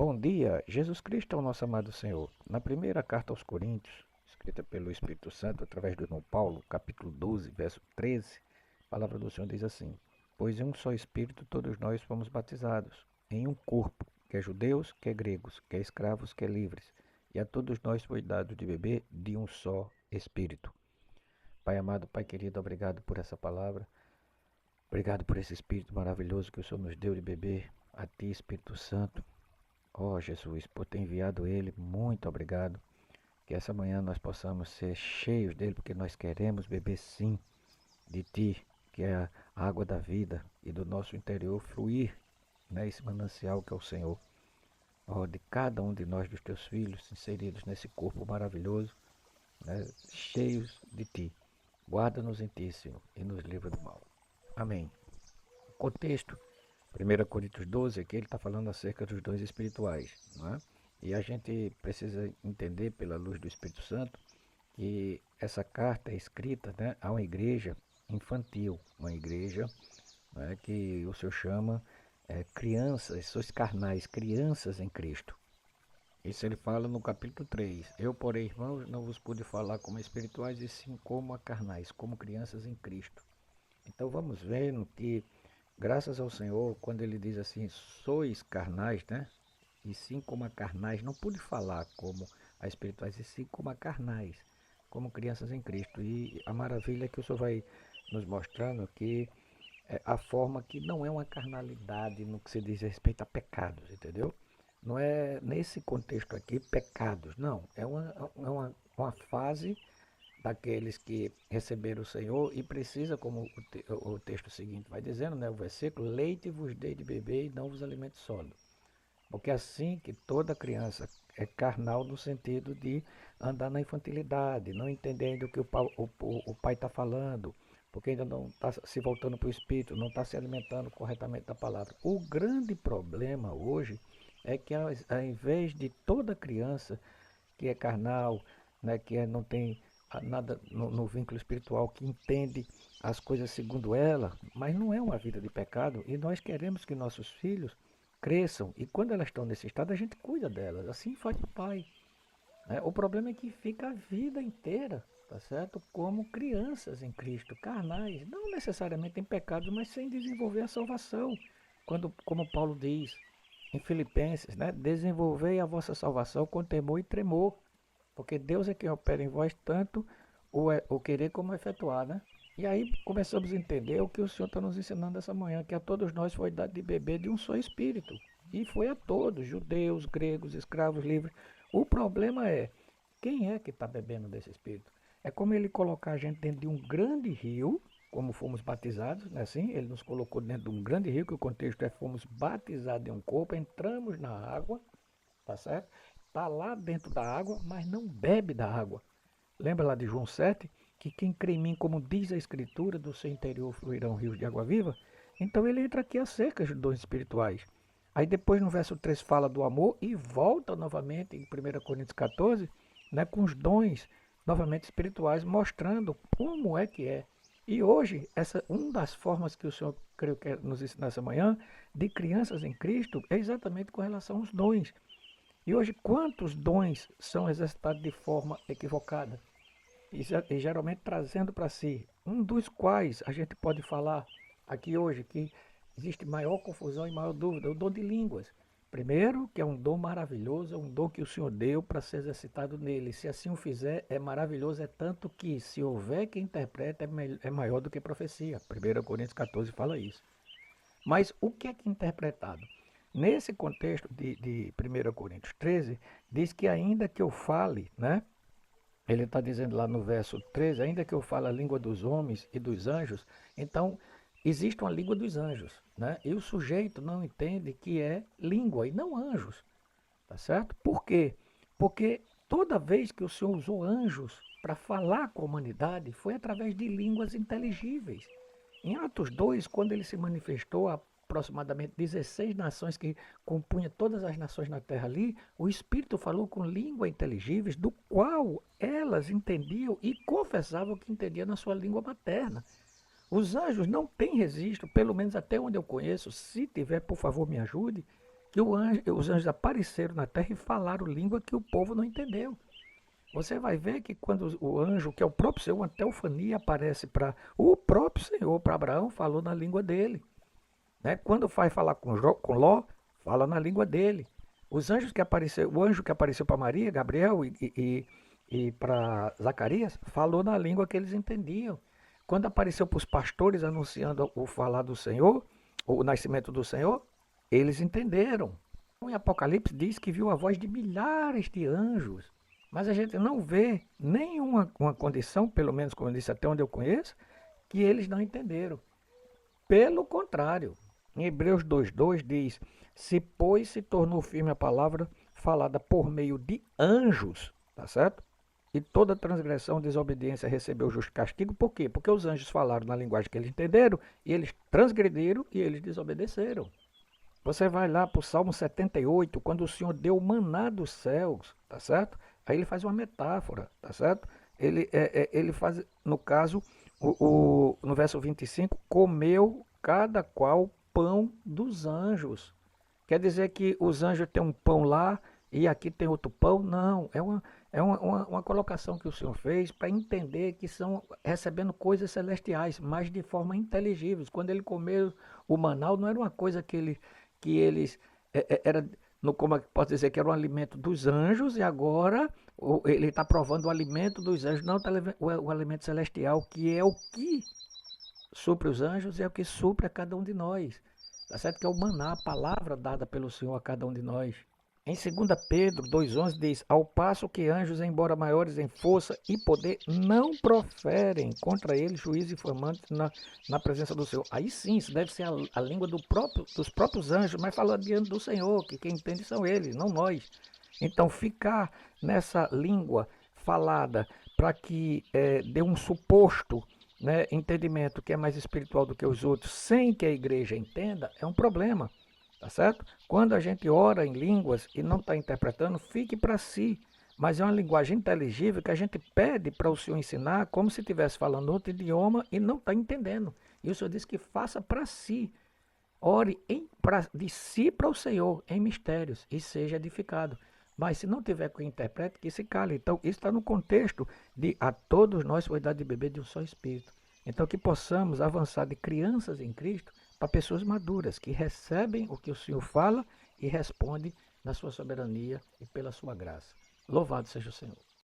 Bom dia, Jesus Cristo é o nosso amado Senhor. Na primeira carta aos Coríntios, escrita pelo Espírito Santo através do irmão Paulo, capítulo 12, verso 13, a palavra do Senhor diz assim: Pois em um só Espírito todos nós fomos batizados, em um corpo, quer judeus, quer gregos, quer escravos, quer livres, e a todos nós foi dado de beber de um só Espírito. Pai amado, Pai querido, obrigado por essa palavra. Obrigado por esse Espírito maravilhoso que o Senhor nos deu de beber. A Ti, Espírito Santo. Ó Jesus, por ter enviado Ele, muito obrigado. Que essa manhã nós possamos ser cheios dele, porque nós queremos beber sim de Ti, que é a água da vida, e do nosso interior fluir, né, esse manancial que é o Senhor. Ó, de cada um de nós, dos Teus filhos, inseridos nesse corpo maravilhoso, né, cheios de Ti. Guarda-nos em Ti, Senhor, e nos livra do mal. Amém. O contexto 1 Coríntios 12, aqui ele está falando acerca dos dons espirituais. Não é? E a gente precisa entender, pela luz do Espírito Santo, que essa carta é escrita, né, a uma igreja infantil, uma igreja, né, que o Senhor chama crianças, sois carnais, crianças em Cristo. Isso ele fala no capítulo 3. Eu, porém, irmãos, não vos pude falar como espirituais, e sim como a carnais, como crianças em Cristo. Então vamos vendo que, graças ao Senhor, quando ele diz assim, sois carnais, né? E sim como a carnais, não pude falar como a espirituais, e sim como a carnais, como crianças em Cristo. E a maravilha é que o Senhor vai nos mostrando que a forma que não é uma carnalidade no que se diz respeito a pecados, entendeu? Não é nesse contexto aqui pecados, não. É uma fase daqueles que receberam o Senhor e precisa, como o texto seguinte vai dizendo, né, o versículo, leite vos dei de beber e não vos alimente sólido. Porque assim que toda criança é carnal no sentido de andar na infantilidade, não entendendo o que o pai está falando, porque ainda não está se voltando para o Espírito, não está se alimentando corretamente da palavra. O grande problema hoje é que ao invés de toda criança que é carnal, né, não tem nada no vínculo espiritual, que entende as coisas segundo ela, mas não é uma vida de pecado, e nós queremos que nossos filhos cresçam, e quando elas estão nesse estado, a gente cuida delas, assim faz o pai. Né? O problema é que fica a vida inteira, tá certo? Como crianças em Cristo, carnais, não necessariamente em pecados, mas sem desenvolver a salvação. Quando, como Paulo diz em Filipenses, né? Desenvolvei a vossa salvação com temor e tremor, porque Deus é quem opera em vós tanto o querer como o efetuar, né? E aí começamos a entender o que o Senhor está nos ensinando essa manhã, que a todos nós foi dado de beber de um só Espírito. E foi a todos, judeus, gregos, escravos, livres. O problema é, quem é que está bebendo desse Espírito? É como ele colocar a gente dentro de um grande rio, como fomos batizados, né? Assim, ele nos colocou dentro de um grande rio, que o contexto é fomos batizados em um corpo, entramos na água, tá certo? Está lá dentro da água, mas não bebe da água. Lembra lá de João 7? Que quem crê em mim, como diz a Escritura, do seu interior fluirão rios de água viva? Então ele entra aqui acerca dos dons espirituais. Aí depois no verso 3 fala do amor e volta novamente em 1 Coríntios 14, né, com os dons novamente espirituais, mostrando como é que é. E hoje, uma das formas que o Senhor, creio que nos ensinar essa manhã, de crianças em Cristo, é exatamente com relação aos dons. E hoje, quantos dons são exercitados de forma equivocada? E geralmente trazendo para si, um dos quais a gente pode falar aqui hoje, que existe maior confusão e maior dúvida, o dom de línguas. Primeiro, que é um dom maravilhoso, é um dom que o Senhor deu para ser exercitado nele. Se assim o fizer, é maravilhoso, é tanto que, se houver quem interpreta, é maior do que profecia. 1 Coríntios 14 fala isso. Mas o que é interpretado? Nesse contexto de 1 Coríntios 13, diz que ainda que eu fale, né? Ele está dizendo lá no verso 13, ainda que eu fale a língua dos homens e dos anjos, então existe uma língua dos anjos, né? E o sujeito não entende que é língua e não anjos, tá certo? Por quê? Porque toda vez que o Senhor usou anjos para falar com a humanidade, foi através de línguas inteligíveis. Em Atos 2, quando ele se manifestou a aproximadamente 16 nações que compunha todas as nações na terra ali, o Espírito falou com língua inteligíveis, do qual elas entendiam e confessavam que entendiam na sua língua materna. Os anjos não têm registro, pelo menos até onde eu conheço, se tiver, por favor, me ajude, que os anjos apareceram na terra e falaram língua que o povo não entendeu. Você vai ver que quando o anjo, que é o próprio Senhor, uma teofania, aparece para o próprio Senhor, para Abraão, falou na língua dele. Né? Quando vai falar com Ló, fala na língua dele. Os anjos que apareceu, o anjo que apareceu para Maria, Gabriel e para Zacarias, falou na língua que eles entendiam. Quando apareceu para os pastores anunciando o falar do Senhor, o nascimento do Senhor, eles entenderam. Em Apocalipse diz que viu a voz de milhares de anjos, mas a gente não vê nenhuma uma condição, pelo menos como eu disse até onde eu conheço, que eles não entenderam. Pelo contrário, em Hebreus 2:2 diz: se pois se tornou firme a palavra falada por meio de anjos, tá certo? E toda transgressão, desobediência recebeu justo castigo. Por quê? Porque os anjos falaram na linguagem que eles entenderam, e eles transgrediram e eles desobedeceram. Você vai lá para o Salmo 78, quando o Senhor deu o maná dos céus, tá certo? Aí ele faz uma metáfora, tá certo? Ele faz, no caso, no verso 25, comeu cada qual pão dos anjos. Quer dizer que os anjos têm um pão lá e aqui tem outro pão? Não, uma colocação que o Senhor fez para entender que são recebendo coisas celestiais, mas de forma inteligível. Quando ele comeu o maná, não era uma coisa que eles era no, como é que posso dizer que era um alimento dos anjos e agora ele está provando o alimento dos anjos, não o alimento celestial, que é o que supre os anjos e é o que supre a cada um de nós. Tá certo que é o maná, a palavra dada pelo Senhor a cada um de nós. Em 2 Pedro 2,11 diz: ao passo que anjos, embora maiores em força e poder, não proferem contra eles juízo infamante na presença do Senhor. Aí sim, isso deve ser a língua dos próprios anjos, mas falando diante do Senhor, que quem entende são eles, não nós. Então, ficar nessa língua falada para que dê um suposto, né, entendimento que é mais espiritual do que os outros, sem que a igreja entenda, é um problema. Tá certo? Quando a gente ora em línguas e não está interpretando, fique para si. Mas é uma linguagem inteligível que a gente pede para o Senhor ensinar como se estivesse falando outro idioma e não está entendendo. E o Senhor diz que faça para si. Ore de si para o Senhor em mistérios e seja edificado. Mas se não tiver com interprete, que se cale. Então, isso está no contexto de a todos nós foi dado de beber de um só Espírito. Então, que possamos avançar de crianças em Cristo para pessoas maduras, que recebem o que o Senhor fala e respondem na sua soberania e pela sua graça. Louvado seja o Senhor.